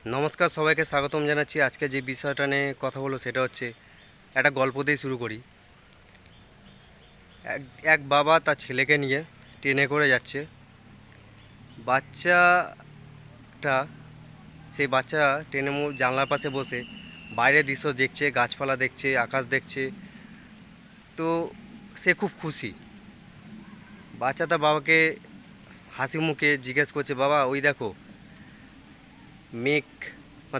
নমস্কার, সবাইকে স্বাগতম জানাচ্ছি। আজকে যে বিষয়টা নিয়ে কথা বলবো সেটা হচ্ছে একটা গল্প দিয়ে শুরু করি। এক এক বাবা তার ছেলেকে নিয়ে ট্রেনে করে যাচ্ছে। বাচ্চাটা সেই বাচ্চা ট্রেনের জানলার পাশে বসে বাইরের দৃশ্য দেখছে, গাছপালা দেখছে, আকাশ দেখছে। তো সে খুব খুশি। বাচ্চা তার বাবাকে হাসি মুখে জিজ্ঞেস করছে, বাবা ওই দেখো মেঘ।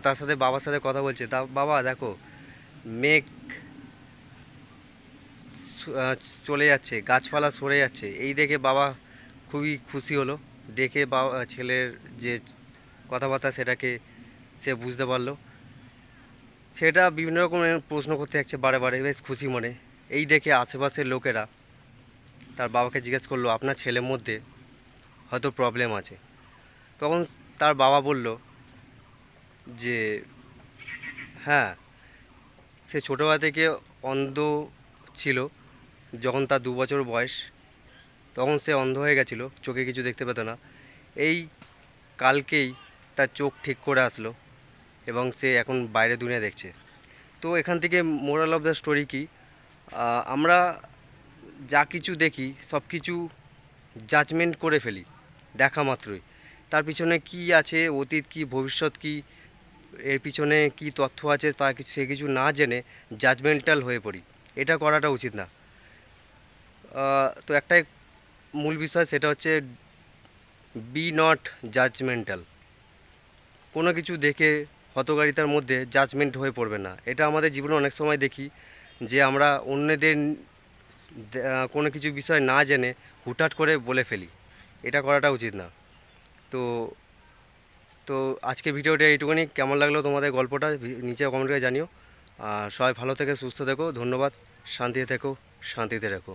তার সাথে বাবার সাথে কথা বলছে, তা বাবা দেখো মেঘ স- আহ, চলে যাচ্ছে, গাছপালা সরে যাচ্ছে। এই দেখে বাবা খুবই খুশি হলো। দেখে বাবা ছেলের যে কথাবার্তা সেটাকে সে বুঝতে পারলো। সেটা বিভিন্ন রকমের প্রশ্ন করতে থাকছে বারে বারে, বেশ খুশি মনে। এই দেখে আশেপাশের লোকেরা তার বাবাকে জিজ্ঞেস করলো, আপনার ছেলের মধ্যে হয়তো প্রবলেম আছে। তখন তার বাবা বলল যে হ্যাঁ, সে ছোটোবেলা থেকে অন্ধ ছিল। যখন তার 2 বছর বয়স তখন সে অন্ধ হয়ে গেছিলো, চোখে কিছু দেখতে পেত না। এই কালকেই তার চোখ ঠিক করে আসলো এবং সে এখন বাইরে দুনিয়া দেখছে। তো এখান থেকে মোরাল অফ দ্য স্টোরি কি, আমরা যা কিছু দেখি সব কিছু জাজমেন্ট করে ফেলি দেখা মাত্রই। তার পিছনে কি আছে, অতীত কি, ভবিষ্যৎ কি, এর পিছনে কি তথ্য আছে, তা কিছু সে কিছু না জেনে জাজমেন্টাল হয়ে পড়ি। এটা করাটা উচিত না। তো একটাই মূল বিষয়, সেটা হচ্ছে বি নট জাজমেন্টাল। কোনো কিছু দেখে হতকারিতার মধ্যে জাজমেন্ট হয়ে পড়বে না। এটা আমাদের জীবনে অনেক সময় দেখি যে আমরা অন্যদের কোনো কিছু বিষয় না জেনে হুটহাট করে বলে ফেলি। এটা করাটা উচিত না। তো তো আজকে ভিডিওটা এইটুকুনি। কেমন লাগলো তোমাদের গল্পটা নিচে কমেন্ট করে জানিও। আর সবাই ভালো থেকে সুস্থ থেকো। ধন্যবাদ। শান্তিতে থেকো, শান্তিতে রেখো।